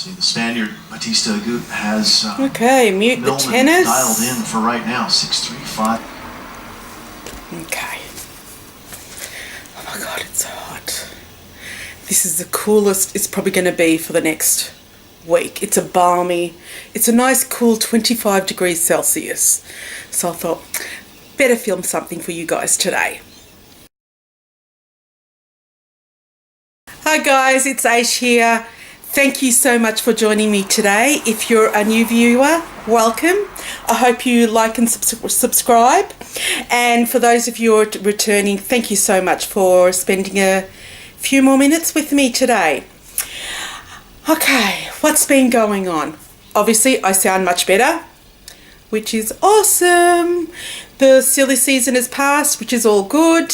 See, the Spaniard Batista Agut has okay, mute the Millman tennis. dialed in for right now, 635. Okay. Oh my god, it's so hot. This is the coolest it's probably going to be for the next week. It's a nice cool 25 degrees Celsius. So I thought, better film something for you guys today. Hi guys, it's Ayshxo here. Thank you so much for joining me today. If you're a new viewer, welcome. I hope you like and subscribe. And for those of you who are returning, thank you so much for spending a few more minutes with me today. Okay, what's been going on? Obviously, I sound much better, which is awesome. The silly season has passed, which is all good.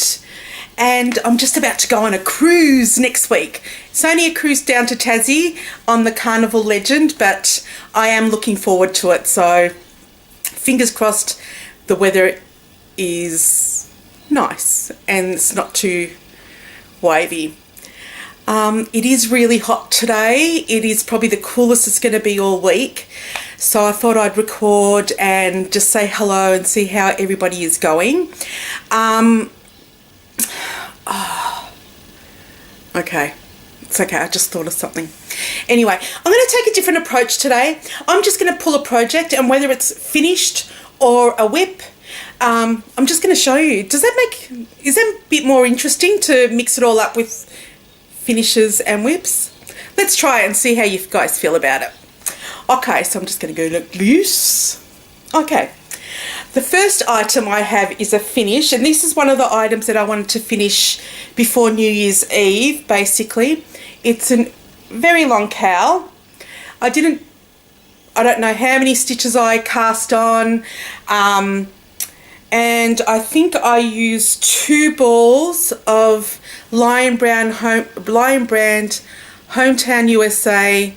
And I'm just about to go on a cruise next week. It's only a cruise down to Tassie on the Carnival Legend, but I am looking forward to it. So fingers crossed the weather is nice and it's not too wavy. It is really hot today. It is probably the coolest it's going to be all week. So I thought I'd record and just say hello and see how everybody is going. Okay, it's okay, I just thought of something. Anyway, I'm going to take a different approach today. I'm just going to pull a project, and whether it's finished or a whip, I'm just going to show you. Is that a bit more interesting to mix it all up with finishes and whips? Let's try it and see how you guys feel about it. Okay, so I'm just going to go loose. Okay. The first item I have is a finish, and this is one of the items that I wanted to finish before New Year's Eve, basically. It's a very long cowl. I don't know how many stitches I cast on, and I think I used 2 balls of Lion Brand Hometown USA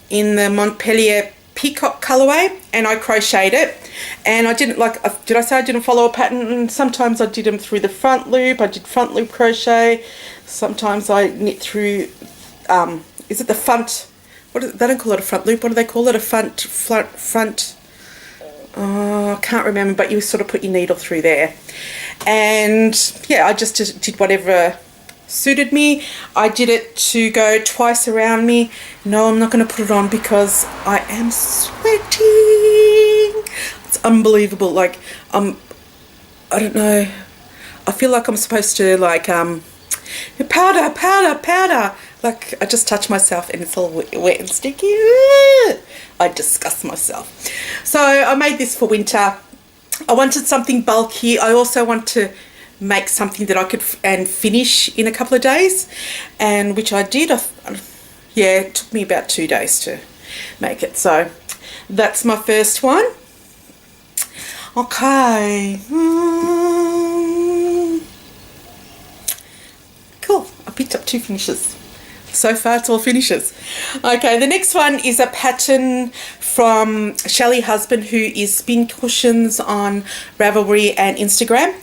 in the Montpellier Peacock colourway, and I crocheted it. And I didn't did I say I didn't follow a pattern? Sometimes I did them through the front loop. I did front loop crochet. Sometimes I knit through, is it the front? They don't call it a front loop. What do they call it? A front. Oh, I can't remember, but you sort of put your needle through there. And yeah, I just did whatever suited me. I did it to go twice around me. No, I'm not going to put it on because I am sweating. It's unbelievable. Like, I don't know. I feel like I'm supposed to powder. Like, I just touch myself and it's all wet and sticky. I disgust myself. So I made this for winter. I wanted something bulky. I also want to make something that I could finish in a couple of days, and which I did. Yeah, it took me about 2 days to make it. So that's my first one. Okay. Cool. I picked up 2 finishes. So far it's all finishes. Okay, the next one is a pattern from Shelley Husband, who is Spin Cushions on Ravelry and Instagram,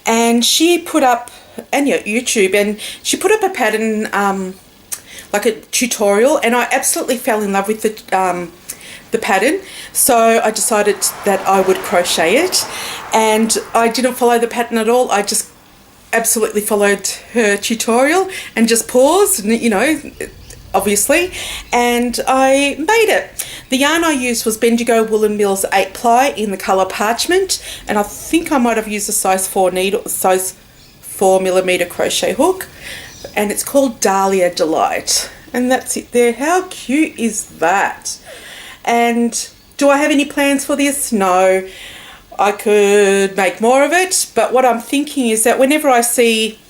and she put up, and YouTube, and she put up a pattern, like a tutorial, and I absolutely fell in love with the pattern. So I decided that I would crochet it, and I didn't follow the pattern at all. I just absolutely followed her tutorial and just paused, obviously, and I made it. The yarn I used was Bendigo Woolen Mills 8 ply in the colour Parchment, and I think I might have used a size 4 millimeter crochet hook, and it's called Dahlia Delight, and that's it there. How cute is that? And do I have any plans for this? No. I could make more of it, but what I'm thinking is that whenever I see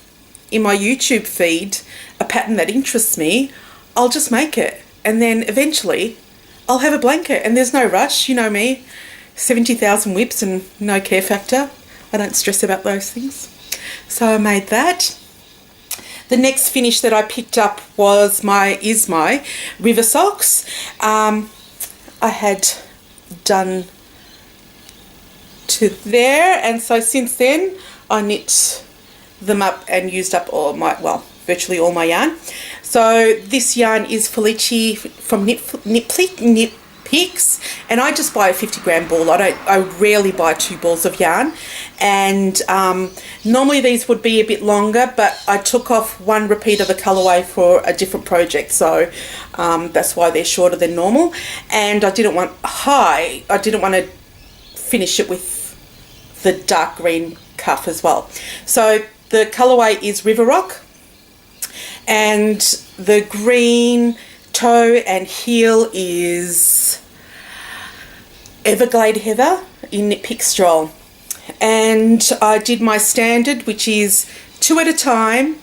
in my YouTube feed a pattern that interests me, I'll just make it, and then eventually I'll have a blanket, and there's no rush. You know me, 70,000 whips and no care factor. I don't stress about those things. So I made that. The next finish that I picked up was my River Socks. I had done to there, and so since then I knit them up and used up all my, well, virtually all my yarn. So this yarn is Felici from Knit Picks, and I just buy a 50-gram ball. I rarely buy 2 balls of yarn, and normally these would be a bit longer, but I took off 1 repeat of the colorway for a different project, so that's why they're shorter than normal. And I didn't want to finish it with the dark green cuff as well. So the colorway is River Rock, and the green toe and heel is Everglade Heather in Knit Pick Stroll. And I did my standard, which is 2 at a time,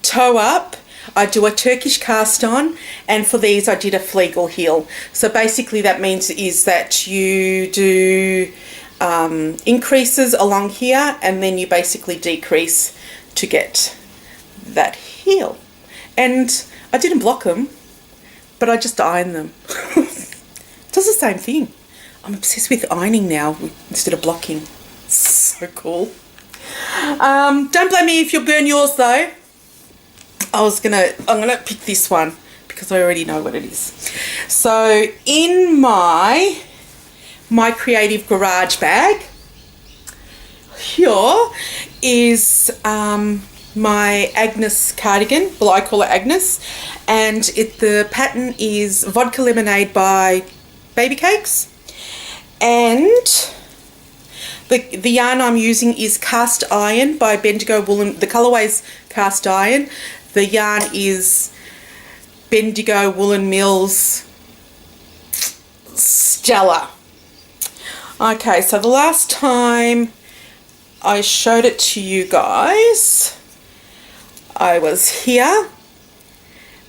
toe up. I do a Turkish cast on, and for these I did a Flegel heel. So basically that means is that you do increases along here, and then you basically decrease to get that heel. And I didn't block them, but I just ironed them. It does the same thing. I'm obsessed with ironing now instead of blocking. It's so cool. Don't blame me if you burn yours though. I'm gonna pick this one because I already know what it is. So in my creative garage bag, here is my Agnes cardigan. Well, I call it Agnes, and the pattern is Vodka Lemonade by Baby Cakes, and the yarn I'm using is Cast Iron by Bendigo Woolen. The colorway's Cast Iron. The yarn is Bendigo Woolen Mills Stella. Okay, so the last time I showed it to you guys, I was here,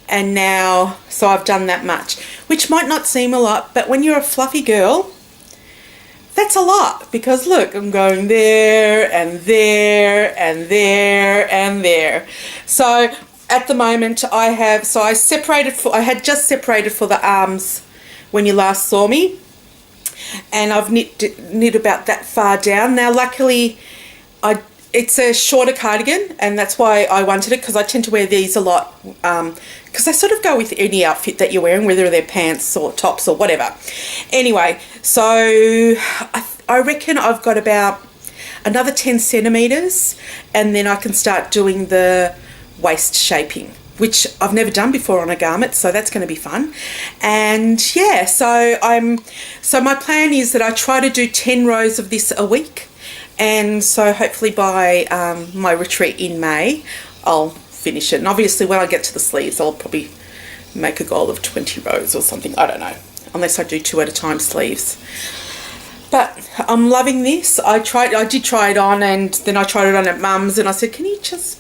and now, so I've done that much, which might not seem a lot, but when you're a fluffy girl, that's a lot, because look, I'm going there and there and there and there. So at the moment I had just separated for the arms when you last saw me, and I've knit about that far down. Now luckily it's a shorter cardigan, and that's why I wanted it, because I tend to wear these a lot, because they sort of go with any outfit that you're wearing, whether they're pants or tops or whatever. Anyway, so I reckon I've got about another 10 centimeters, and then I can start doing the waist shaping, which I've never done before on a garment, so that's going to be fun. And yeah, so my plan is that I try to do 10 rows of this a week. And so hopefully by my retreat in May, I'll finish it. And obviously when I get to the sleeves, I'll probably make a goal of 20 rows or something. I don't know, unless I do 2 at a time sleeves. But I'm loving this. I did try it on, and then I tried it on at Mum's, and I said, can you just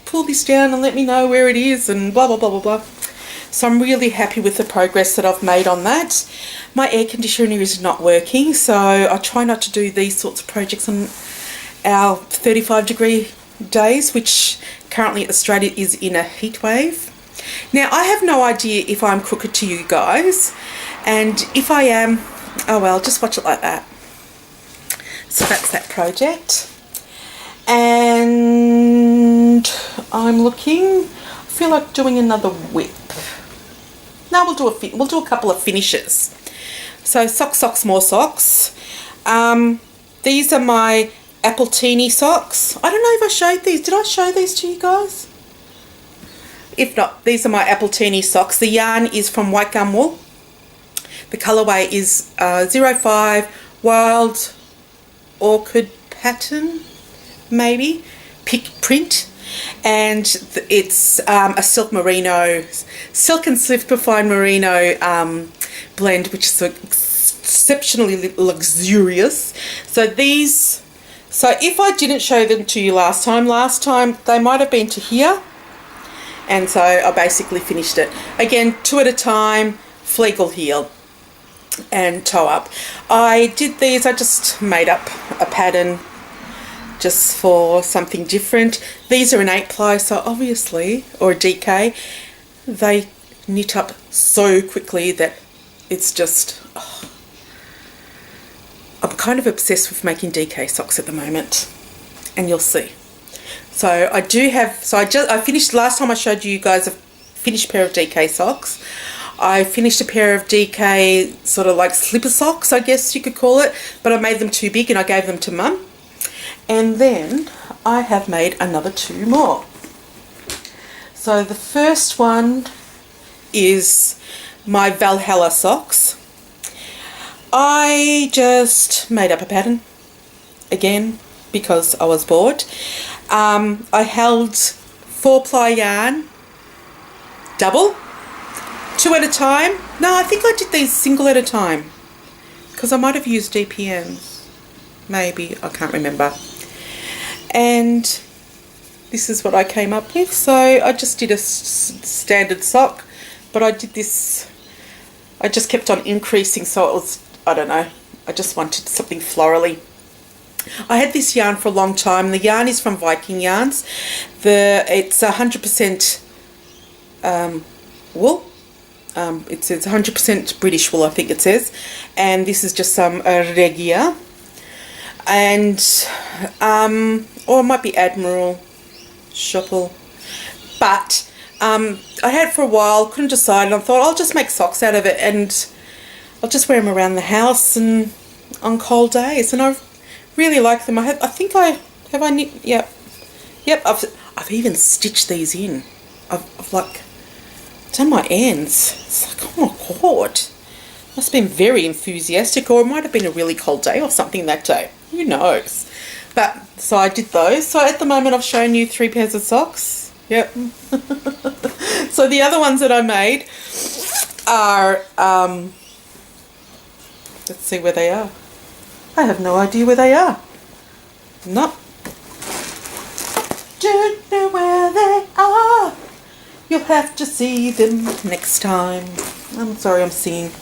pull this down and let me know where it is, and blah, blah, blah, blah, blah. So I'm really happy with the progress that I've made on that. My air conditioner is not working, so I try not to do these sorts of projects on our 35-degree days, which currently Australia is in a heat wave. Now, I have no idea if I'm crooked to you guys, and if I am, oh well, just watch it like that. So that's that project. And I'm looking, I feel like doing another whip. No, we'll do a couple of finishes. So socks, more socks. These are my Appletini socks. I don't know if I showed these. Did I show these to you guys? If not, these are my Appletini socks. The yarn is from White Gum Wool. The colorway is 05 Wild Orchid pattern, maybe, print. And it's a silk and simplified merino blend, which is exceptionally luxurious. So if I didn't show them to you last time they might have been to here, and so I basically finished it again, 2 at a time, Flegel heel and toe up. I did these, I just made up a pattern just for something different. These are an 8-ply, so obviously, or a DK, they knit up so quickly that it's just, I'm kind of obsessed with making DK socks at the moment, and you'll see. So I do have, I finished, last time I showed you guys a finished pair of DK socks. I finished a pair of DK sort of like slipper socks, I guess you could call it, but I made them too big and I gave them to Mum. And then I have made another 2 more. So the first one is my Valhalla socks. I just made up a pattern again because I was bored. I held 4-ply yarn, double, 2 at a time. No, I think I did these single at a time because I might have used DPNs. Maybe, I can't remember. And this is what I came up with. So I just did a standard sock, but I did this, I just kept on increasing, so it was, I don't know, I just wanted something florally. I had this yarn for a long time. The yarn is from Viking Yarns. It's 100% wool. It says 100% British wool, I think it says. And this is just some Aaaaargh. And, or it might be Admiral Shuffle. But I had it for a while, couldn't decide, and I thought I'll just make socks out of it and I'll just wear them around the house and on cold days. And I really like them. Yep. I've even stitched these in. I've like done my ends. It's like, oh my god, must have been very enthusiastic, or it might have been a really cold day or something that day. Who knows? But so I did those. So at the moment I've shown you 3 pairs of socks. Yep. So the other ones that I made are let's see where they are. I have no idea where they are. No. Don't know where they are. You'll have to see them next time. I'm sorry, I'm singing.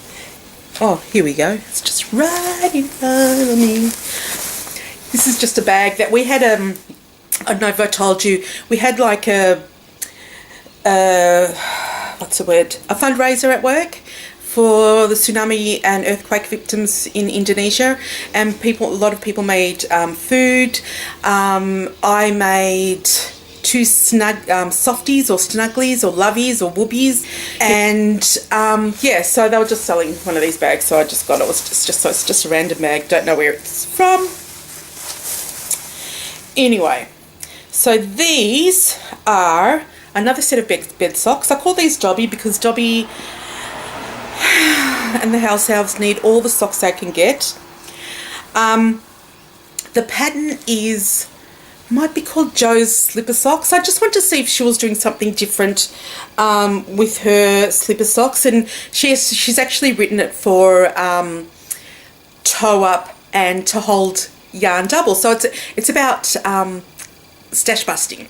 Oh, here we go. It's just right in front of me. This is just a bag that we had. I don't know if I told you. We had like a what's the word? A fundraiser at work for the tsunami and earthquake victims in Indonesia, and a lot of people made food. I made 2 softies or snugglies or lovies or whoopies, and yeah, so they were just selling one of these bags, so I just got it. It's just a random bag, don't know where it's from. Anyway, so these are another set of bed socks. I call these Dobby because Dobby and the house elves need all the socks they can get. The pattern might be called Joe's slipper socks. I just want to see if she was doing something different with her slipper socks, and she's actually written it for toe up and to hold yarn double. So it's about stash busting.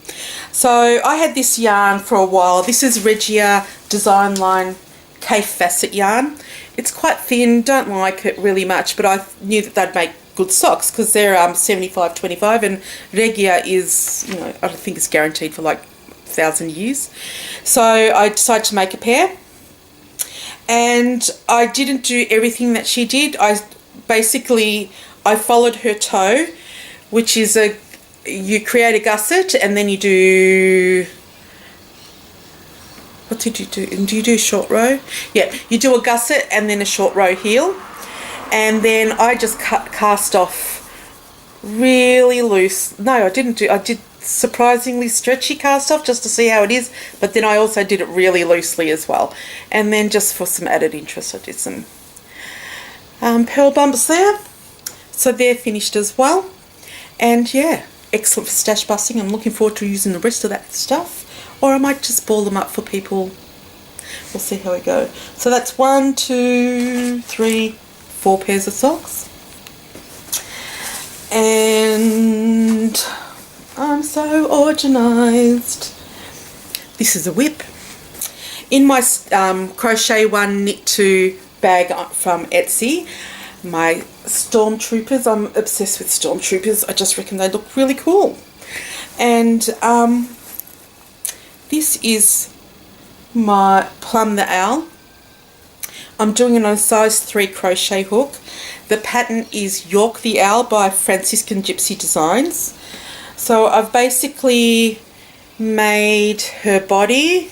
So I had this yarn for a while. This is Regia Design Line Cafe Facet yarn. It's quite thin, don't like it really much, but I knew that they'd make good socks because they're 75-25, and Regia is, you know, I don't think it's guaranteed for like 1,000 years. So I decided to make a pair, and I didn't do everything that she did. I followed her toe, which is you create a gusset and then you do, what did you do? Do you do short row? Yeah, you do a gusset and then a short row heel. And then I just cast off really loose. No, I didn't do, I did surprisingly stretchy cast off just to see how it is. But then I also did it really loosely as well. And then just for some added interest, I did some pearl bumps there. So they're finished as well. And yeah, excellent for stash busting. I'm looking forward to using the rest of that stuff. Or I might just ball them up for people. We'll see how we go. So that's 1, 2, 3, 4 pairs of socks. And I'm so organised. This is a whip. In my crochet one knit to bag from Etsy, my stormtroopers, I'm obsessed with stormtroopers. I just reckon they look really cool. And this is my Plum the Owl. I'm doing it on a size 3 crochet hook. The pattern is York the Owl by Franciscan Gypsy Designs. So I've basically made her body,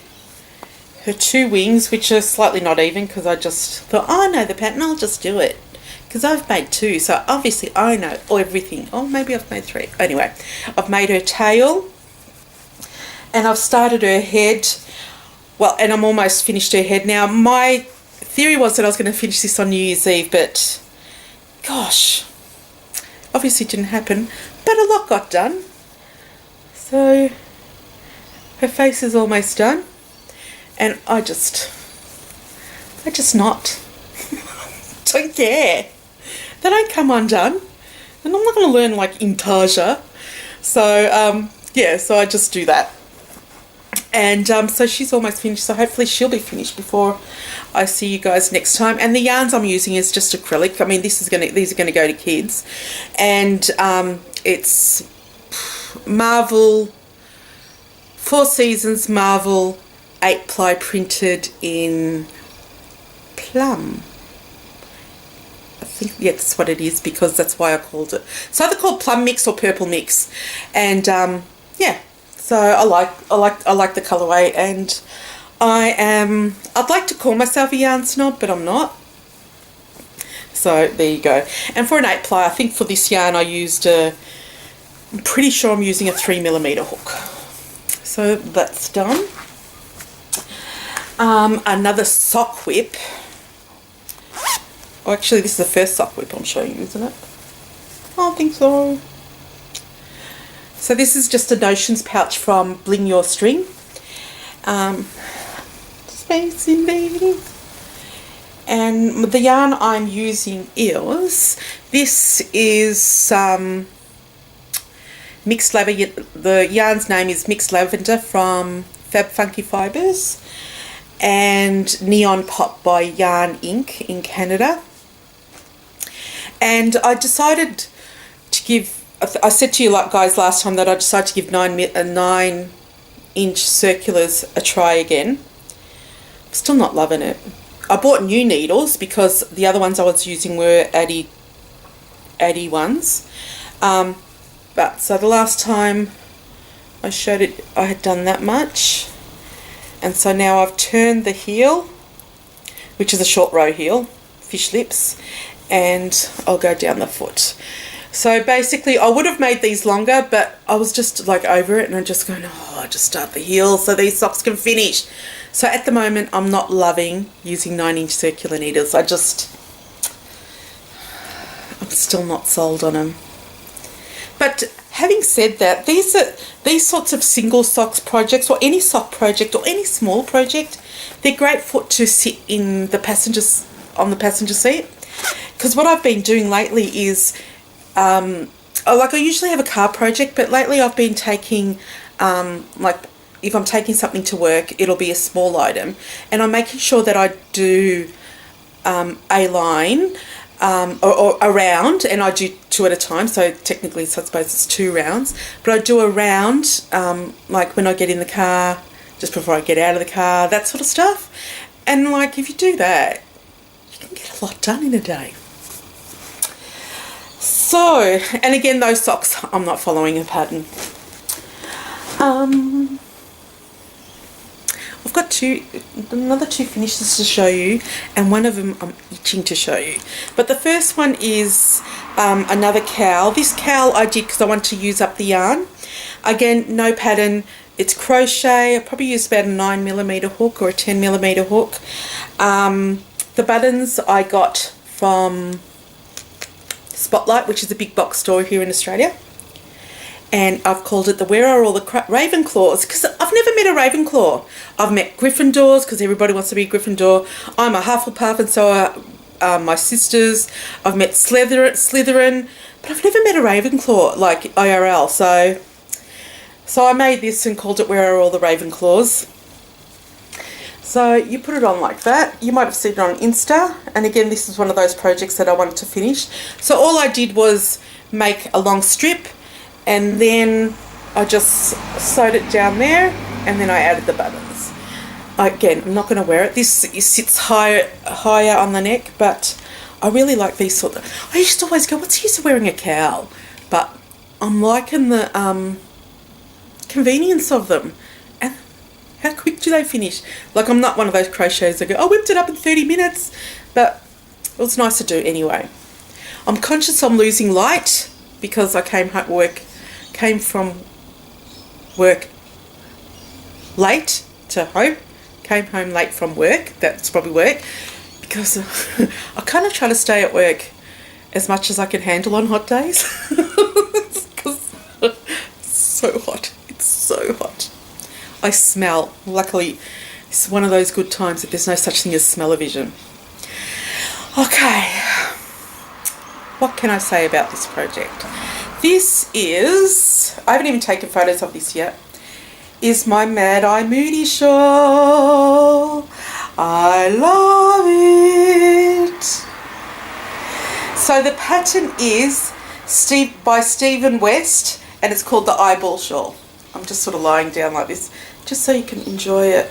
her two wings, which are slightly not even because I just thought, oh, I know the pattern, I'll just do it. Because I've made two, so obviously I know everything. Oh, maybe I've made three. Anyway, I've made her tail and I've started her head. Well, and I'm almost finished her head now. My theory was that I was going to finish this on New Year's Eve, but gosh, obviously it didn't happen. But a lot got done. So her face is almost done. And I just not don't care. They don't come undone. And I'm not going to learn like intarsia. So, yeah, so I just do that. And so she's almost finished. So hopefully she'll be finished before I see you guys next time. And the yarns I'm using is just acrylic. I mean, these are going to go to kids. And it's Marvel, 4 Seasons Marvel 8-ply printed in plum. I think, yeah, that's what it is because that's why I called it. So they're called plum mix or purple mix, and yeah. So I like the colorway, and I'd like to call myself a yarn snob, but I'm not. So there you go. And for an 8-ply, I think for this yarn I used I'm pretty sure I'm using a 3mm hook. So that's done. Another sock whip. Oh, actually, this is the first sock whip I'm showing you, isn't it? I think so. So this is just a notions pouch from Bling Your String. Space Invading. And the yarn I'm using is, this is Mixed Lavender. The yarn's name is Mixed Lavender from Fab Funky Fibers, and Neon Pop by Yarn Inc. in Canada. And I decided to give, I said to you guys last time that I decided to give 9-inch circulars a try again. I'm still not loving it. I bought new needles because the other ones I was using were Addy ones. But so the last time I showed it, I had done that much. And so now I've turned the heel, which is a short row heel, fish lips, and I'll go down the foot. So basically I would have made these longer, but I was just like over it and I'm just going, oh, I'll just start the heel so these socks can finish. So at the moment I'm not loving using 9-inch circular needles. I'm still not sold on them. But having said that, these sorts of single socks projects, or any sock project or any small project, they're great to sit in the on the passenger seat. Because what I've been doing lately is, I usually have a car project, but lately I've been taking, like if I'm taking something to work, it'll be a small item, and I'm making sure that I do a line. Or a round, and I do 2 at a time, so technically I suppose it's 2 rounds, but I do a round like when I get in the car, just before I get out of the car, that sort of stuff. And like if you do that, you can get a lot done in a day. So, and again, those socks, I'm not following a pattern. I've got another 2 finishes to show you, and one of them I'm itching to show you. But the first one is another cowl. This cowl I did because I want to use up the yarn. Again, no pattern. It's crochet. I probably used about a 9mm hook or a 10mm hook. The buttons I got from Spotlight, which is a big box store here in Australia. And I've called it the Where Are All the Ravenclaws, because I've never met a Ravenclaw. I've met Gryffindors because everybody wants to be a Gryffindor. I'm a Hufflepuff, and so are my sisters. I've met Slytherin, but I've never met a Ravenclaw, like IRL. So I made this and called it Where Are All the Ravenclaws. So you put it on like that. You might have seen it on Insta. And again, this is one of those projects that I wanted to finish. So all I did was make a long strip, and then I just sewed it down there, and then I added the buttons. Again, I'm not going to wear it. This sits higher on the neck, but I really like these sort of... I used to always go, what's the use of wearing a cowl? But I'm liking the convenience of them. And how quick do they finish? Like, I'm not one of those crochets that go, I whipped it up in 30 minutes. But it was nice to do anyway. I'm conscious I'm losing light because I came from work late to home. Came home late from work. That's probably work. Because I kind of try to stay at work as much as I can handle on hot days. Because it's so hot. It's so hot. I smell. Luckily, it's one of those good times that there's no such thing as smell-o-vision. Okay. What can I say about this project? This is, I haven't even taken photos of this yet, is my Mad Eye Moody shawl. I love it. So the pattern is by Stephen West, and it's called the Eyeball Shawl. I'm just sort of lying down like this, just so you can enjoy it.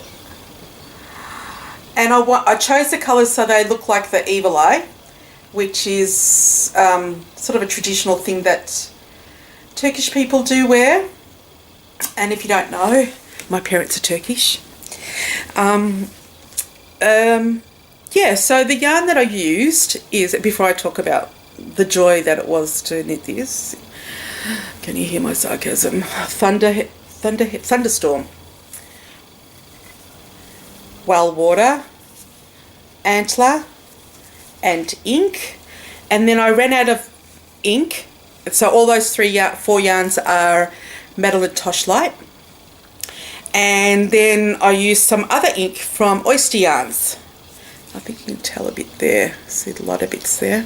And I chose the colours so they look like the evil eye, which is sort of a traditional thing that Turkish people do wear. And if you don't know, my parents are Turkish. Yeah, so the yarn that I used is, before I talk about the joy that it was to knit this, can you hear my sarcasm? Thunderstorm. Well water, antler, and ink. And then I ran out of ink. So all those four yarns are Madeline Tosh Light. And then I used some other ink from Oyster Yarns. I think you can tell a bit there. See a lot of bits there.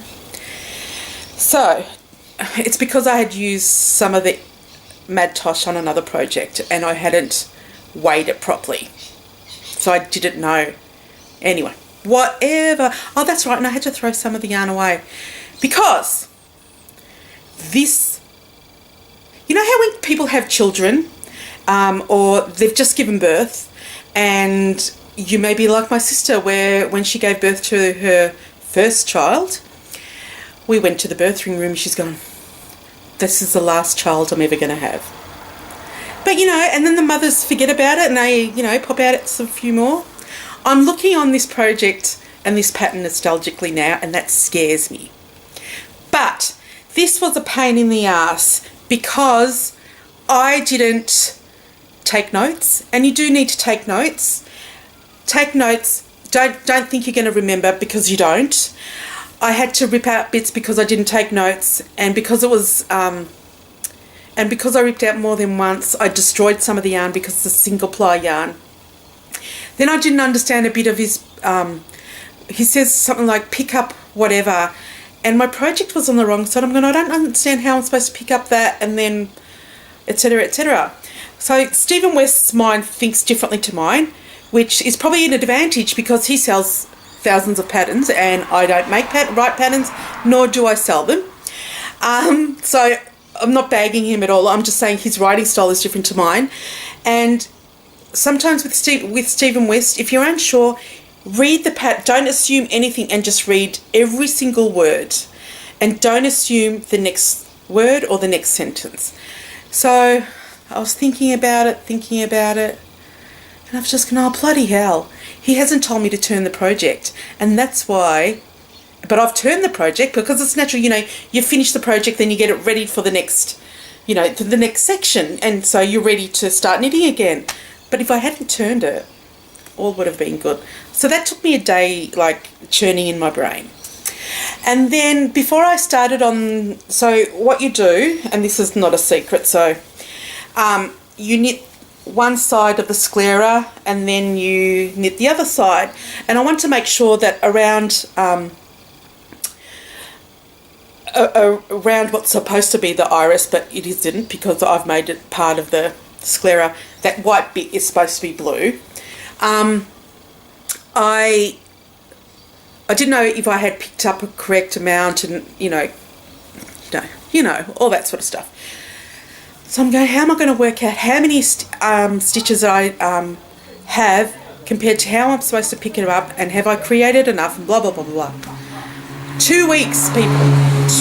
So it's because I had used some of the Mad Tosh on another project and I hadn't weighed it properly. So I didn't know. Anyway, whatever. Oh, that's right. And I had to throw some of the yarn away because this, you know how when people have children or they've just given birth, and you may be like my sister where when she gave birth to her first child, we went to the birthing room, she's gone, this is the last child I'm ever going to have. But, you know, and then the mothers forget about it and they, you know, pop out a few more. I'm looking on this project and this pattern nostalgically now, and that scares me. But this was a pain in the ass because I didn't take notes, and you do need to take notes. Take notes. Don't think you're going to remember, because you don't. I had to rip out bits because I didn't take notes, and because it was and because I ripped out more than once, I destroyed some of the yarn because it's a single ply yarn. Then I didn't understand a bit of his he says something like pick up whatever, and my project was on the wrong side. I'm going, I don't understand how I'm supposed to pick up that, and then etc, etc. So Stephen West's mind thinks differently to mine, which is probably an advantage because he sells thousands of patterns and I don't make write patterns, nor do I sell them. So I'm not bagging him at all. I'm just saying his writing style is different to mine. And sometimes with Stephen West, if you're unsure, read the pattern. Don't assume anything and just read every single word. And don't assume the next word or the next sentence. So I was thinking about it, and I've just gone, oh, bloody hell. He hasn't told me to turn the project. And that's why, but I've turned the project because it's natural, you know, you finish the project, then you get it ready for the next, you know, the next section. And so you're ready to start knitting again. But if I hadn't turned it, all would have been good. So that took me a day, like, churning in my brain. And then before I started on, so what you do, and this is not a secret, so you knit one side of the sclera and then you knit the other side. And I want to make sure that around what's supposed to be the iris, but it isn't because I've made it part of the sclera, that white bit is supposed to be blue. I didn't know if I had picked up a correct amount and, you know, all that sort of stuff. So I'm going, how am I going to work out how many stitches I have compared to how I'm supposed to pick it up, and have I created enough, and blah, blah, blah, blah, blah. 2 weeks, people.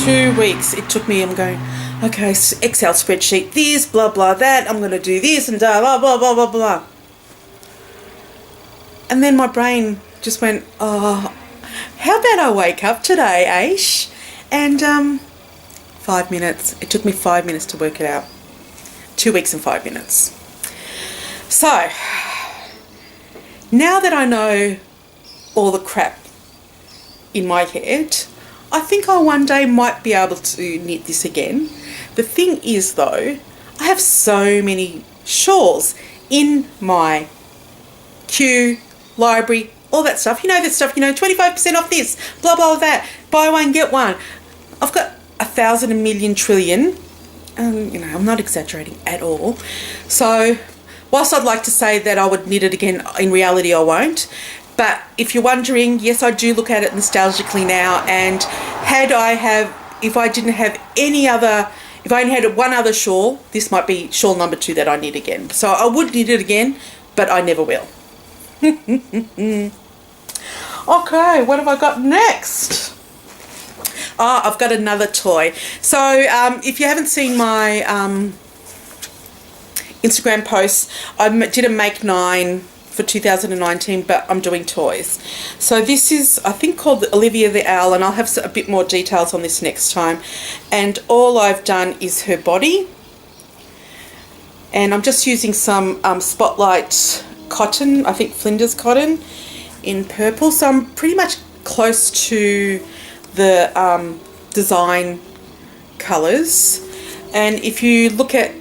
2 weeks it took me. I'm going, Okay, Excel spreadsheet, this, blah, blah, that. I'm going to do this and blah, blah, blah, blah, blah. And then my brain just went, oh, how about I wake up today, Aish? And 5 minutes. It took me 5 minutes to work it out. 2 weeks and 5 minutes. So, now that I know all the crap in my head, I think I one day might be able to knit this again. The thing is though, I have so many shawls in my queue, library, all that stuff. You know this stuff, 25% off this, blah, blah, that. Buy one, get one. I've got 1,000, a million, trillion. I'm not exaggerating at all. So, whilst I'd like to say that I would knit it again, in reality I won't. But if you're wondering, yes, I do look at it nostalgically now. And if I didn't have any other, if I only had one other shawl, this might be shawl number 2 that I knit again. So I would knit it again, but I never will. Okay, what have I got next? I've got another toy. So if you haven't seen my Instagram posts, I did a Make 9 for 2019, but I'm doing toys. So this is, I think, called Olivia the Owl, and I'll have a bit more details on this next time. And all I've done is her body. And I'm just using some Spotlight cotton, I think Flinders cotton in purple. So I'm pretty much close to the design colours. And if you look at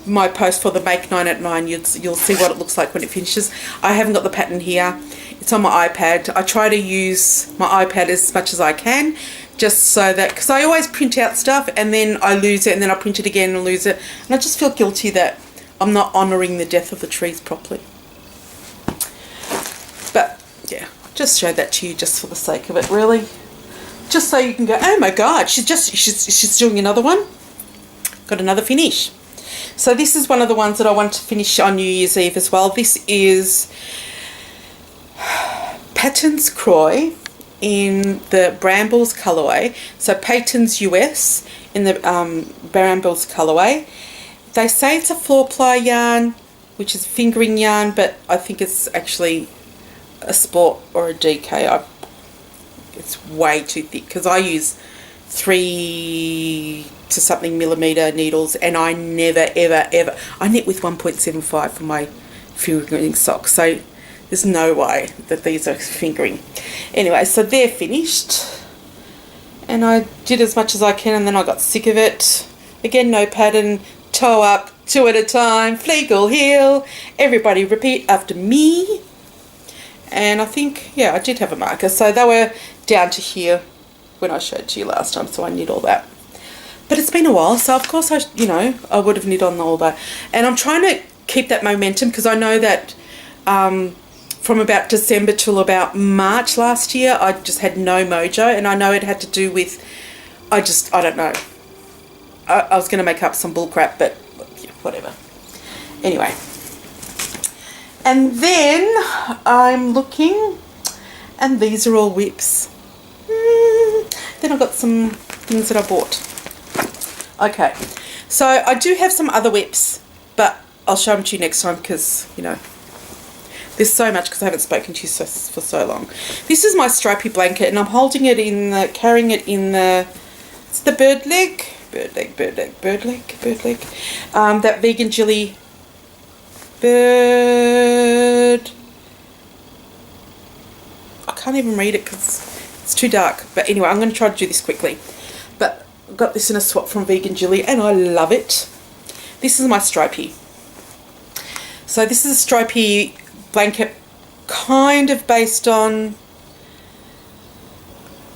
my post for the Make 9 at 9, you'll see what it looks like when it finishes. I haven't got the pattern here. It's on my iPad. I try to use my iPad as much as I can, just so that, because I always print out stuff and then I lose it, and then I print it again and lose it, and I just feel guilty that I'm not honouring the death of the trees properly. But yeah, just show that to you just for the sake of it, really. Just so you can go, oh my God, she's doing another one. Got another finish. So this is one of the ones that I want to finish on New Year's Eve as well. This is Patons Croy in the Brambles colourway. So Patons US in the Brambles colourway. They say it's a 4-ply yarn, which is fingering yarn, but I think it's actually a sport or a DK. It's way too thick because I use 3 to something millimetre needles, and I never ever I knit with 1.75 for my fingering socks, so there's no way that these are fingering. Anyway, so they're finished, and I did as much as I can, and then I got sick of it. Again, no pattern, toe up, 2 at a time, Flegel heel, everybody repeat after me. And I think, yeah, I did have a marker, so they were down to here when I showed to you last time, so I knit all that. But it's been a while, so of course I would have knit on all that. And I'm trying to keep that momentum, because I know that from about December till about March last year, I just had no mojo, and I know it had to do with, I don't know. I was going to make up some bull crap, but yeah, whatever. Anyway. And then I'm looking, and these are all whips. Then I've got some things that I bought. Okay, so I do have some other whips, but I'll show them to you next time, because, there's so much, because I haven't spoken to you for so long. This is my stripy blanket, and I'm holding it carrying it in it's the bird leg. That vegan jelly bird. I can't even read it because it's too dark. But anyway, I'm going to try to do this quickly. But I got this in a swap from Vegan Jilly, and I love it. This is my stripy. So this is a stripy blanket, kind of based on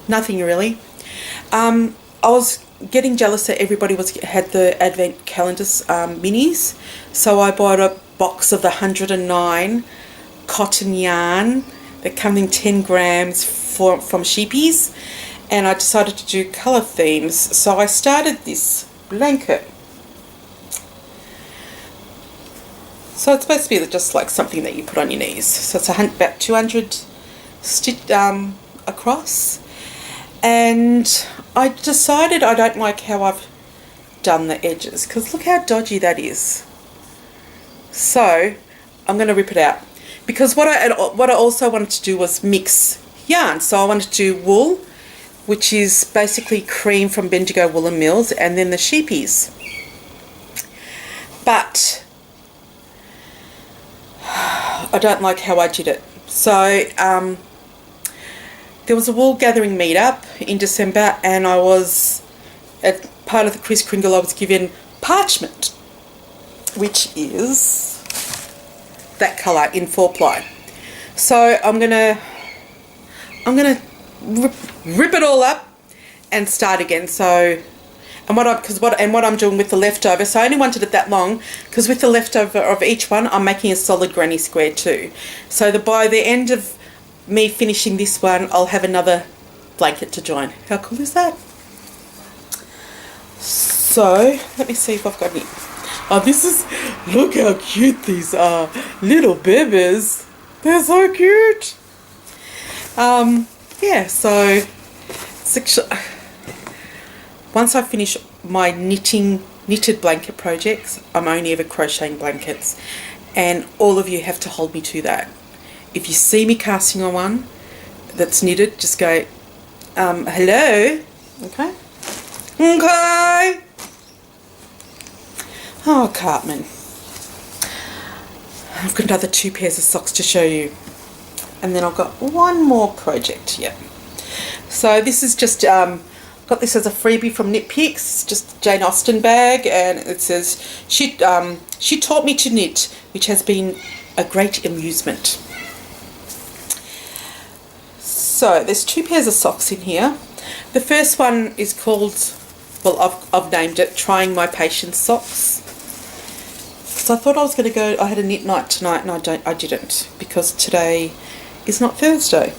nothing really. I was getting jealous that everybody had the advent calendars minis, so I bought a box of the 109 cotton yarn that come in 10 grams from Sheepies, and I decided to do colour themes, so I started this blanket. So it's supposed to be just like something that you put on your knees. So it's about 200 stitched across, and I decided I don't like how I've done the edges, because look how dodgy that is. So I'm going to rip it out, because what I also wanted to do was mix yarn. So I wanted to do wool, which is basically cream from Bendigo Woolen Mills, and then the sheepies. But I don't like how I did it. So there was a wool gathering meetup in December, and I was at part of the Kris Kringle. I was given parchment, which is that colour in 4-ply. So I'm gonna rip it all up and start again. So what I'm doing with the leftover, so I only wanted it that long because with the leftover of each one I'm making a solid granny square too. So by the end of me finishing this one, I'll have another blanket to join. How cool is that? So let me see if I've got any. Oh, look how cute these are, little babies. They're so cute. Yeah, so once I finish my knitted blanket projects, I'm only ever crocheting blankets, and all of you have to hold me to that. If you see me casting on one that's knitted, just go, hello, okay? Okay. Oh, Cartman. I've got another 2 pairs of socks to show you. And then I've got one more project, yeah. So this is just, got this as a freebie from Knit Picks, just a Jane Austen bag, and it says, she taught me to knit, which has been a great amusement. So there's 2 pairs of socks in here. The first one is called, well, I've named it Trying My Patience Socks. So I thought I was going to go, I had a knit night tonight, and I didn't, because today is not Thursday.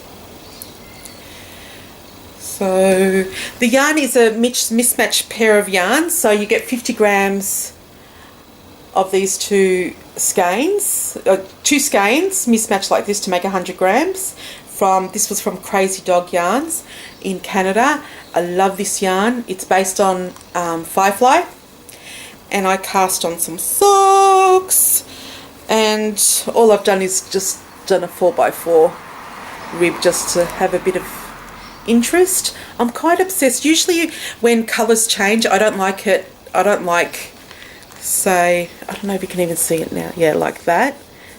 So the yarn is a mismatched pair of yarns, so you get 50 grams of these 2 skeins, 2 skeins mismatched like this to make 100 grams. This was from Crazy Dog Yarns in Canada. I love this yarn. It's based on Firefly, and I cast on some socks, and all I've done is just done a 4x4 rib just to have a bit of interest. I'm quite obsessed. Usually when colours change, I don't like it. I don't like, say, I don't know if you can even see it now. Yeah, like that.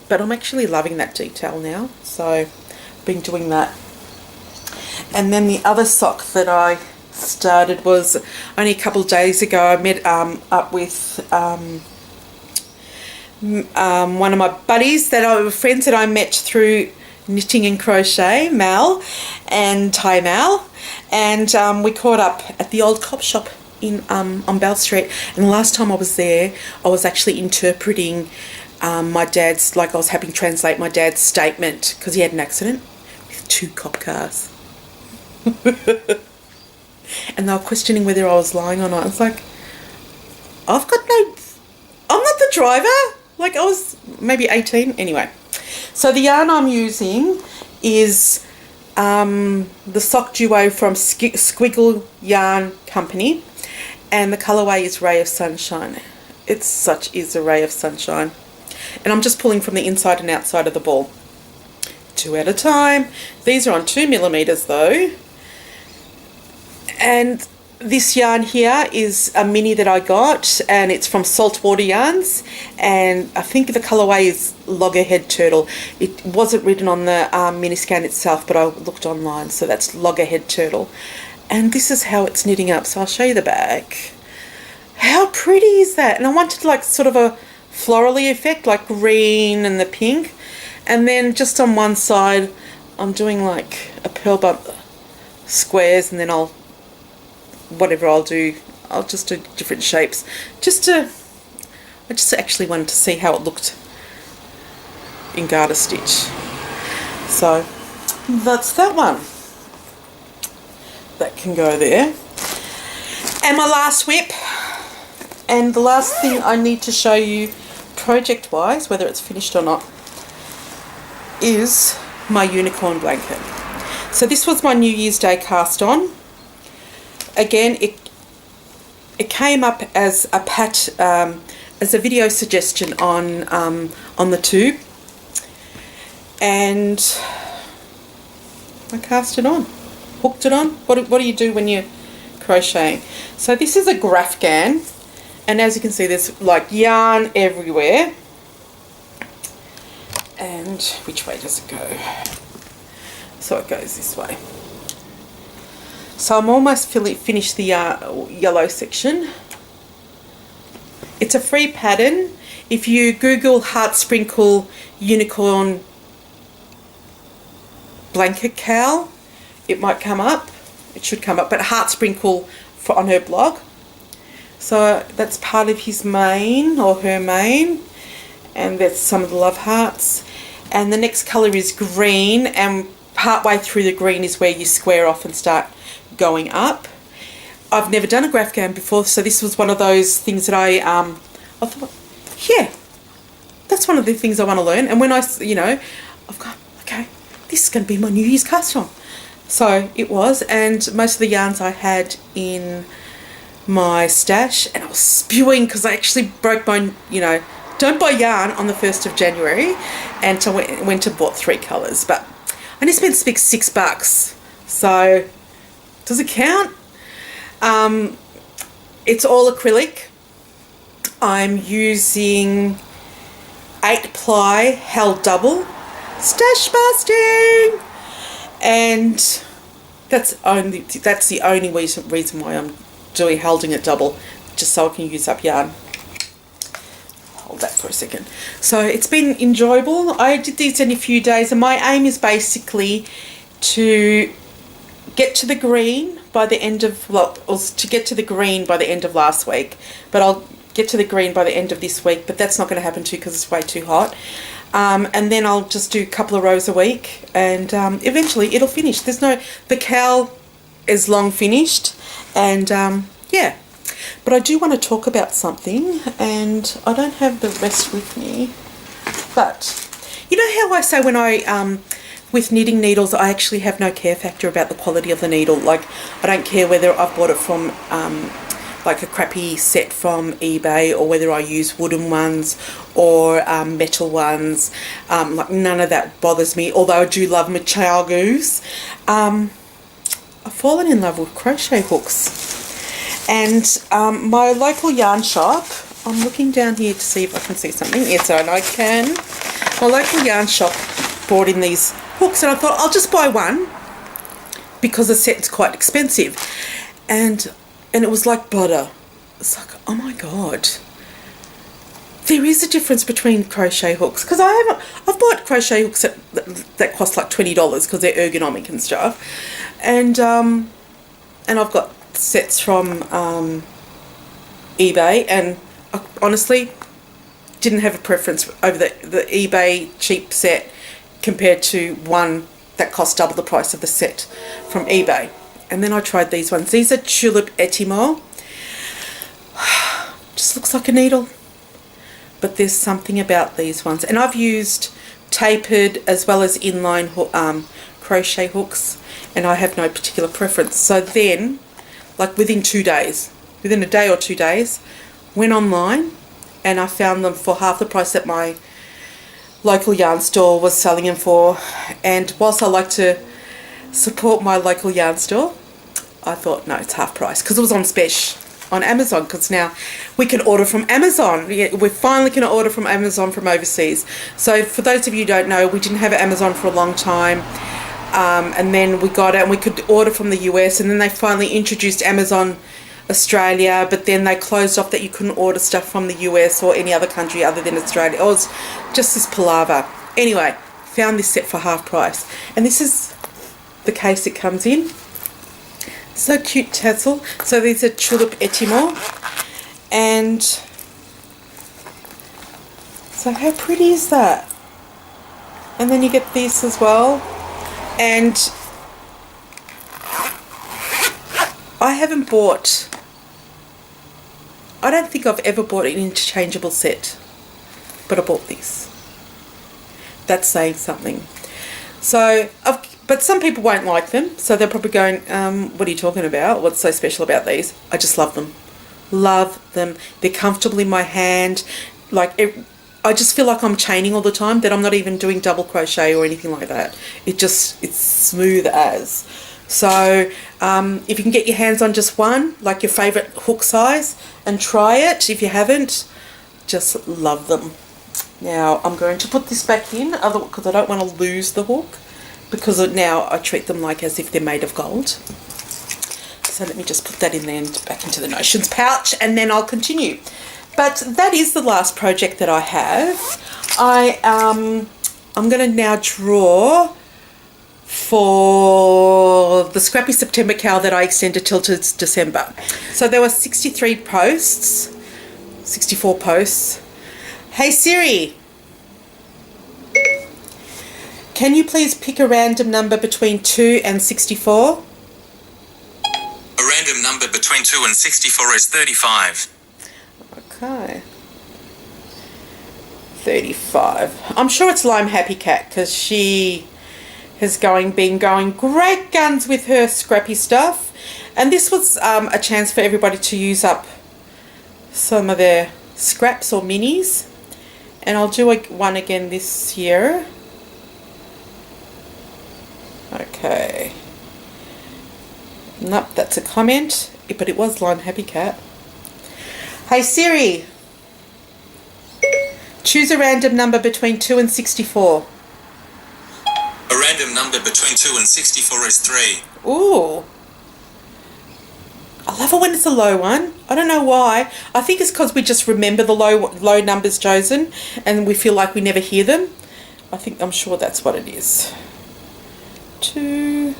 But I'm actually loving that detail now. So I've been doing that. And then the other sock that I started was only a couple of days ago. I met up with one of my buddies friends that I met through knitting and crochet, Mal and Thai Mal, and we caught up at the old cop shop in on Bell Street. And the last time I was there, I was actually interpreting my dad's, like I was helping translate my dad's statement, because he had an accident with 2 cop cars. And they were questioning whether I was lying or not. I was like, I'm not the driver. Like, I was maybe 18. Anyway, so the yarn I'm using is the sock duo from Squiggle Yarn Company, and the colourway is Ray of Sunshine. It is a ray of sunshine. And I'm just pulling from the inside and outside of the ball, 2 at a time. These are on 2mm though. And this yarn here is a mini that I got, and it's from Saltwater Yarns, and I think the colourway is Loggerhead Turtle. It wasn't written on the mini scan itself, but I looked online, so that's Loggerhead Turtle. And this is how it's knitting up, so I'll show you the back. How pretty is that? And I wanted like sort of a florally effect, like green and the pink, and then just on one side I'm doing like a pearl bump squares, and then I'll just do different shapes. I just actually wanted to see how it looked in garter stitch. So that's that one. That can go there. And my last whip, and the last thing I need to show you project wise, whether it's finished or not, is my unicorn blanket. So this was my New Year's Day cast on. Again, it came up as a as a video suggestion on the tube, and I cast it on, hooked it on. What do you do when you're crocheting? So this is a Grafgan, and as you can see, there's like yarn everywhere. And which way does it go? So it goes this way. So I'm almost finished the yellow section. It's a free pattern. If you Google Heart Sprinkle Unicorn Blanket Cowl, it might come up. It should come up, but Heart Sprinkle on her blog. So that's part of his mane or her mane, and that's some of the love hearts. And the next colour is green, and partway through the green is where you square off and start going up. I've never done a Grafgan before, so this was one of those things that I thought, yeah, that's one of the things I want to learn. And when I've gone, okay, this is going to be my New Year's cast on. So it was, and most of the yarns I had in my stash, and I was spewing because I actually broke my, don't buy yarn on the 1st of January, and so I went and bought 3 colours, but I only spent $6, so does it count? It's all acrylic. I'm using 8-ply held double, stash busting, and that's the only reason why I'm holding it double, just so I can use up yarn. Hold that for a second. So it's been enjoyable. I did these in a few days, and my aim is basically to get to the green by the end of, to get to the green by the end of last week, but I'll get to the green by the end of this week, but that's not going to happen too because it's way too hot. And then I'll just do a couple of rows a week, and eventually it'll finish. The cowl is long finished, and yeah. But I do want to talk about something, and I don't have the rest with me. But you know how I say when I with knitting needles, I actually have no care factor about the quality of the needle. Like, I don't care whether I've bought it from like a crappy set from eBay, or whether I use wooden ones or metal ones. Like, none of that bothers me, although I do love my Aaaaarghs. I've fallen in love with crochet hooks. And my local yarn shop, I'm looking down here to see if I can see something. Yes, and I can. My local yarn shop brought in these hooks, and I thought I'll just buy one because the set's quite expensive. And it was like butter. It's like, oh my God. There is a difference between crochet hooks, because I've bought crochet hooks that cost like $20 because they're ergonomic and stuff. And I've got sets from eBay, and I honestly didn't have a preference over the eBay cheap set compared to one that cost double the price of the set from eBay. And then I tried these ones. These are Tulip Etimo. Just looks like a needle, but there's something about these ones. And I've used tapered as well as inline crochet hooks, and I have no particular preference. So then, like within a day or 2 days, went online, and I found them for half the price that my local yarn store was selling them for. And whilst I like to support my local yarn store, I thought, no, it's half price, because it was on special on Amazon, because now we can order from Amazon. We finally can order from Amazon from overseas. So for those of you who don't know, we didn't have Amazon for a long time. And then we got it, and we could order from the US, and then they finally introduced Amazon Australia, but then they closed off that you couldn't order stuff from the US or any other country other than Australia. It was just this palaver. Anyway, found this set for half price, and this is the case it comes in. So cute tassel. So these are Tulip Etimo, and so how pretty is that? And then you get this as well. And I don't think I've ever bought an interchangeable set, but I bought this. That's saying something. So, but some people won't like them, so they're probably going, what are you talking about? What's so special about these? I just love them. Love them. They're comfortable in my hand. Like, I just feel like I'm chaining all the time, that I'm not even doing double crochet or anything like that. It's smooth as. So if you can get your hands on just one, like your favourite hook size, and try it if you haven't, just love them. Now I'm going to put this back in, because I don't want to lose the hook, because now I treat them like as if they're made of gold. So let me just put that in there and back into the Notions pouch, and then I'll continue. But that is the last project that I have. I'm going to now draw for the Scrappy September cow that I extended till to December. So there were 63 posts, 64 posts. Hey Siri, can you please pick a random number between 2 and 64? A random number between 2 and 64 is 35. Okay. 35. I'm sure it's Lime Happy Cat, because she has been going great guns with her scrappy stuff. And this was a chance for everybody to use up some of their scraps or minis. And I'll do one again this year. Okay. Nope, that's a comment, but it was Lime Happy Cat. Hey Siri, choose a random number between 2 and 64. A random number between 2 and 64 is 3. Ooh. I love it when it's a low one. I don't know why. I think it's because we just remember the low numbers chosen and we feel like we never hear them. I'm sure that's what it is. 2.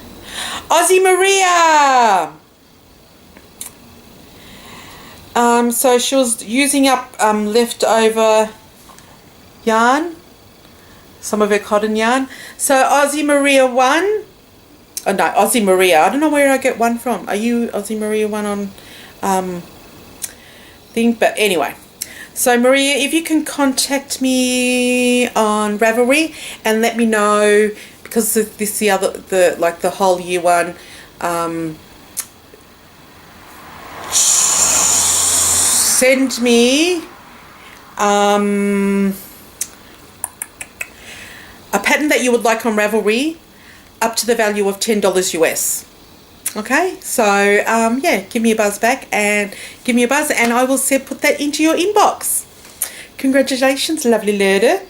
Aussie Maria! So she was using up leftover yarn, some of her cotton yarn. So Aussie Maria 1. Oh no, Aussie Maria. I don't know where I get 1 from. Are you Aussie Maria 1 on thing? But anyway. So Maria, if you can contact me on Ravelry and let me know, because this the whole year one. Send me a pattern that you would like on Ravelry up to the value of $10 US. Okay, so yeah, give me a buzz back and give me a buzz, and I will put that into your inbox. Congratulations, lovely lady.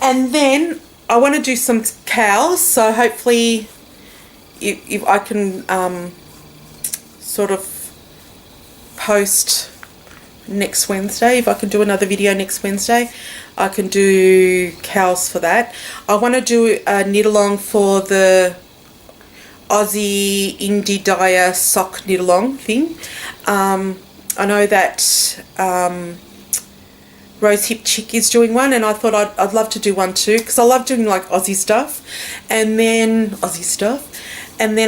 And then I want to do some cows, so hopefully if I can sort of post next Wednesday, if I can do another video next Wednesday, I can do cows for that. I want to do a knit along for the Aussie Indie Dyer sock knit along thing. I know that Rose Hip Chick is doing one, and I thought I'd love to do one too, because I love doing like Aussie stuff, and then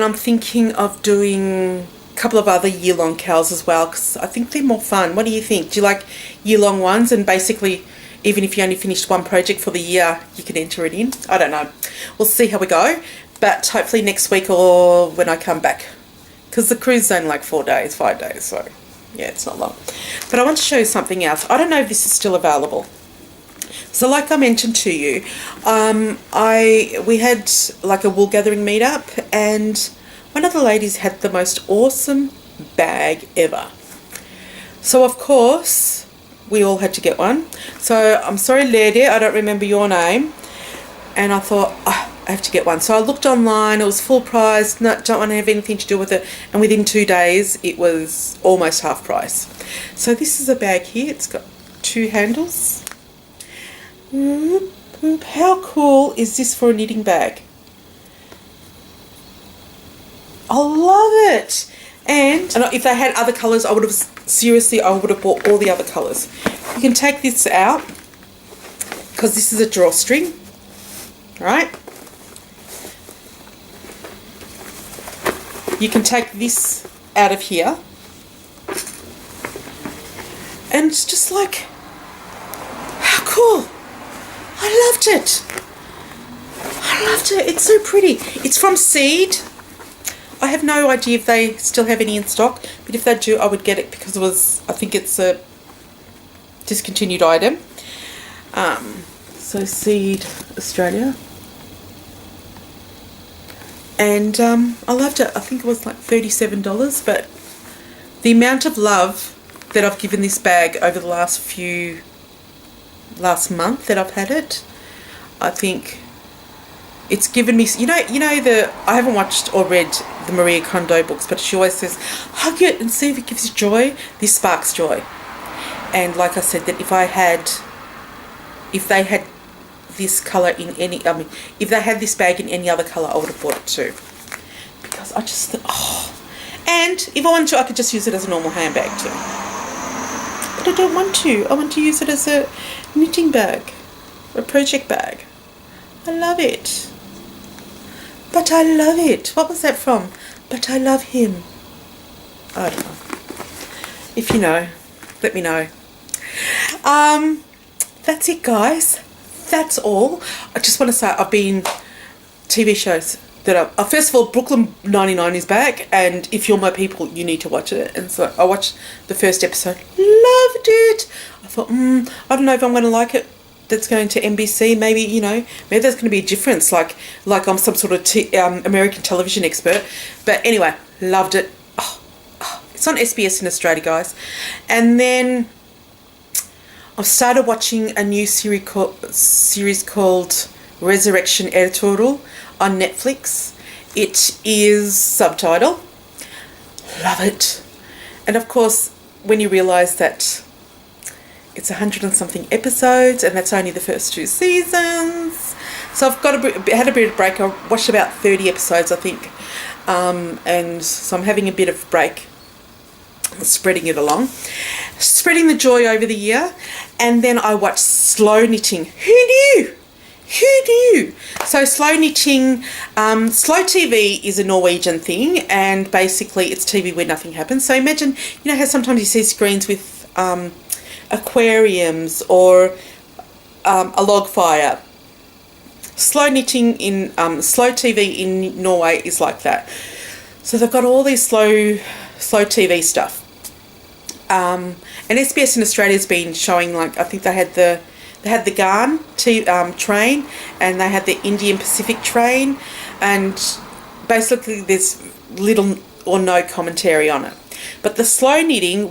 I'm thinking of doing a couple of other year-long cows as well, because I think they're more fun. What do you think? Do you like year-long ones? And basically, even if you only finished one project for the year, you can enter it in. I don't know. We'll see how we go, but hopefully next week or when I come back, because the cruise is only like 4 days, 5 days, so yeah, it's not long. But I want to show you something else. I don't know if this is still available. So like I mentioned to you, we had like a wool gathering meetup, and one of the ladies had the most awesome bag ever. So of course, we all had to get one. So I'm sorry, lady, I don't remember your name. And I thought, oh, I have to get one. So I looked online, it was full price, don't want to have anything to do with it. And within 2 days, it was almost half price. So this is a bag here. It's got 2 handles. How cool is this for a knitting bag? I love it. And if they had other colours, I would have bought all the other colours. You can take this out, because this is a drawstring, right? You can take this out of here, and it's just like, how cool. I loved it. I loved it. It's so pretty. It's from Seed. I have no idea if they still have any in stock, but if they do, I would get it because I think it's a discontinued item. So Seed Australia. And I loved it. I think it was like $37, but the amount of love that I've given this bag over the last month that I've had it, I think it's given me, I haven't watched or read the Maria Kondo books, but she always says, hug it and see if it gives you joy. This sparks joy. And like I said, that if they had this colour in if they had this bag in any other colour, I would have bought it too. Because I just thought, and if I wanted to, I could just use it as a normal handbag too. But I don't want to. I want to use it as a knitting bag, a project bag. I love it. But I love it. What was that from? But I love him. I don't know. If you know, let me know. That's it, guys. That's all. I just want to say I've been TV shows that first of all, Brooklyn 99 is back, and if you're my people, you need to watch it. And so I watched the first episode, loved it. I thought, I don't know if I'm going to like it. That's going to NBC. Maybe maybe there's going to be a difference. Like I'm some sort of American television expert. But anyway, loved it. It's on SBS in Australia, guys. And then I've started watching a new series called Resurrection Editorial on Netflix. It is subtitle. Love it. And of course, when you realise that it's 100 and something episodes, and that's only the first 2 seasons. So I've had a bit of break. I watched about 30 episodes, I think. And so I'm having a bit of break, spreading it along, spreading the joy over the year. And then I watched slow knitting. Who knew? So slow knitting, slow TV is a Norwegian thing, and basically it's TV where nothing happens. So imagine, how sometimes you see screens with aquariums or a log fire. Slow knitting in slow TV in Norway is like that. So they've got all these slow TV stuff. And SBS in Australia has been showing, like, I think they had the Garn train, and they had the Indian Pacific train, and basically there's little or no commentary on it. But the slow knitting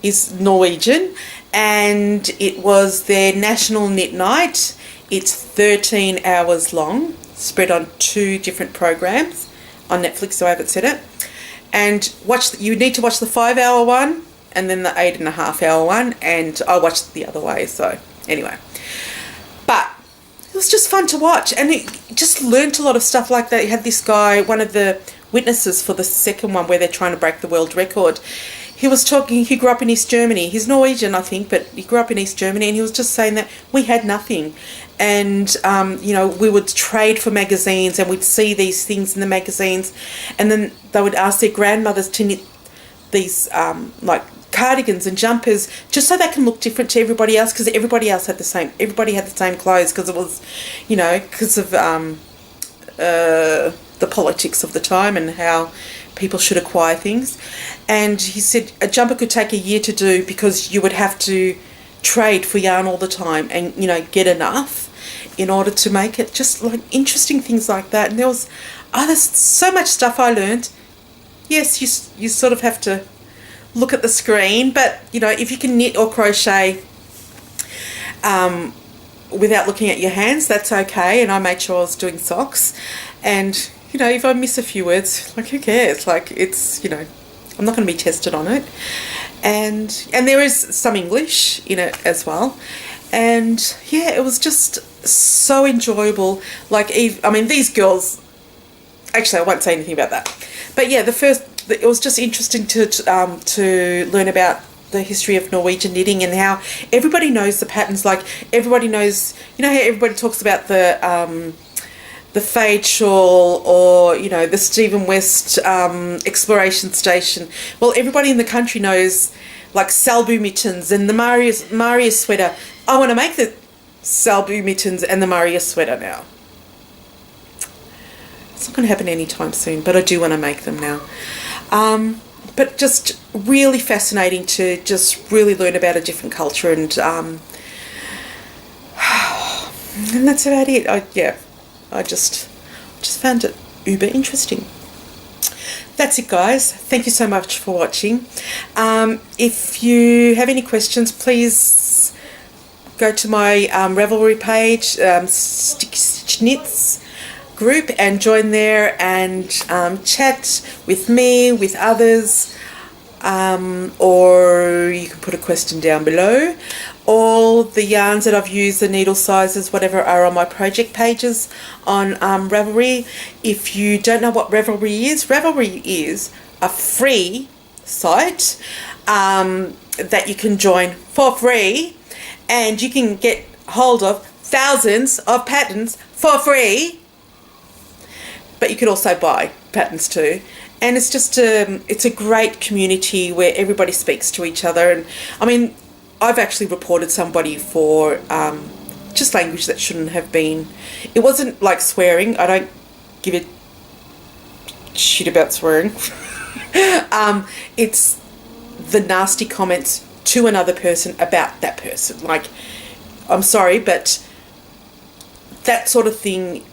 is Norwegian, and it was their national knit night. It's 13 hours long, spread on 2 different programs on Netflix, so I haven't said it. And you need to watch the 5-hour one and then the 8.5-hour one, and I watched the other way, so anyway. But it was just fun to watch, and it just learnt a lot of stuff like that. You had this guy, one of the witnesses for the second one where they're trying to break the world record. He was talking, he grew up in East Germany. He's Norwegian, I think, but he grew up in East Germany, and he was just saying that we had nothing. And, we would trade for magazines, and we'd see these things in the magazines, and then they would ask their grandmothers to knit these, like, cardigans and jumpers just so they can look different to everybody else, because everybody had the same clothes, because it was, because of the politics of the time and how people should acquire things. And he said a jumper could take a year to do because you would have to trade for yarn all the time and, get enough in order to make it. Just like interesting things like that. And there was there's so much stuff I learned. Yes, you sort of have to look at the screen, but if you can knit or crochet without looking at your hands, that's okay. And I made sure I was doing socks, and if I miss a few words, like, who cares? Like, it's I'm not going to be tested on it. And there is some English in it as well, and yeah, it was just so enjoyable. Like, these girls, actually I won't say anything about that, but yeah, it was just interesting to learn about the history of Norwegian knitting and how everybody knows the patterns. Like, everybody knows, how everybody talks about the Fade Shawl or, the Stephen West exploration station. Well, everybody in the country knows, like, Salbu mittens and the Maria sweater. I want to make the Salbu mittens and the Maria sweater now. It's not going to happen anytime soon, but I do want to make them now. But just really fascinating to just really learn about a different culture, and that's about it. I just found it uber interesting. That's it, guys. Thank you so much for watching. If you have any questions, please go to my Ravelry page, Stitch Knits group, and join there and chat with me, with others, or you can put a question down below. All the yarns that I've used, the needle sizes, whatever, are on my project pages on Ravelry. If you don't know what Ravelry is a free site that you can join for free, and you can get hold of thousands of patterns for free, but you could also buy patterns too. And it's just it's a great community where everybody speaks to each other. And I mean, I've actually reported somebody for just language that shouldn't have been. It wasn't like swearing. I don't give a shit about swearing. It's the nasty comments to another person about that person. Like, I'm sorry, but that sort of thing,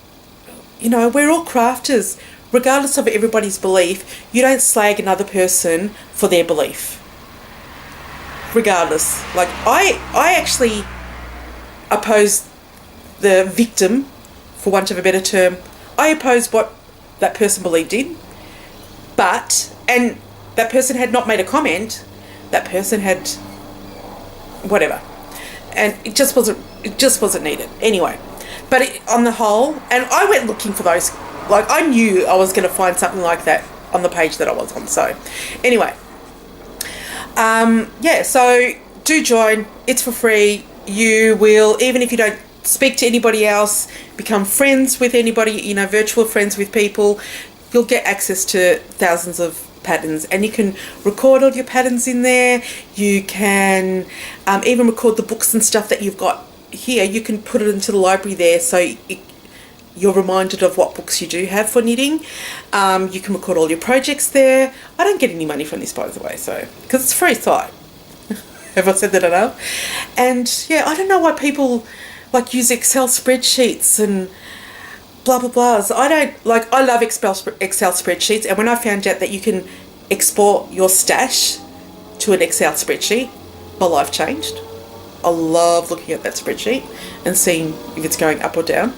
you know, we're all crafters. Regardless of everybody's belief, you don't slag another person for their belief. Regardless. Like, I actually oppose the victim, for want of a better term. I oppose what that person believed in, and that person had not made a comment, that person had whatever, and it just wasn't needed anyway. But on the whole, and I went looking for those, like, I knew I was going to find something like that on the page that I was on. So anyway, yeah, so do join. It's for free. You will, even if you don't speak to anybody else, become friends with anybody, you know, virtual friends with people, you'll get access to thousands of patterns, and you can record all your patterns in there. You can even record the books and stuff that you've got here. You can put it into the library there, so you're reminded of what books you do have for knitting. You can record all your projects there. I don't get any money from this, by the way, so, because it's a free site. Have I said that enough? And yeah, I don't know why people like use Excel spreadsheets and blah blah blahs. I don't like. I love Excel spreadsheets, and when I found out that you can export your stash to an Excel spreadsheet, my life changed. I love looking at that spreadsheet and seeing if it's going up or down.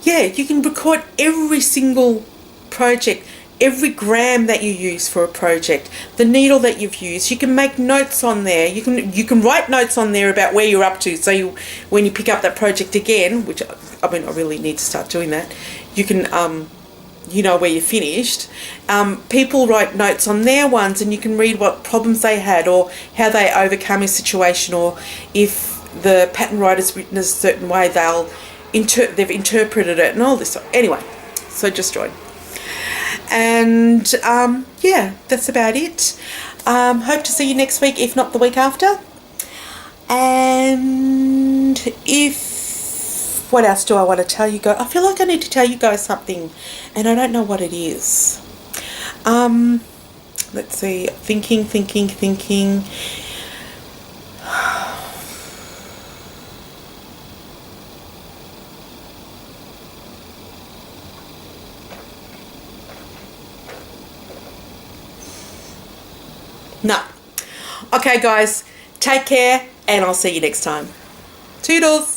Yeah, you can record every single project, every gram that you use for a project, the needle that you've used. You can make notes on there. You can write notes on there about where you're up to. So when you pick up that project again, which I mean, I really need to start doing that, you can you know where you're finished. People write notes on their ones, and you can read what problems they had or how they overcome a situation, or if the pattern writer's written a certain way, they've interpreted it and all this. Anyway, so just join. And yeah, that's about it. Hope to see you next week, if not the week after. And what else do I want to tell you guys? I feel like I need to tell you guys something, and I don't know what it is. Let's see, thinking. No. Okay, guys, take care, and I'll see you next time. Toodles.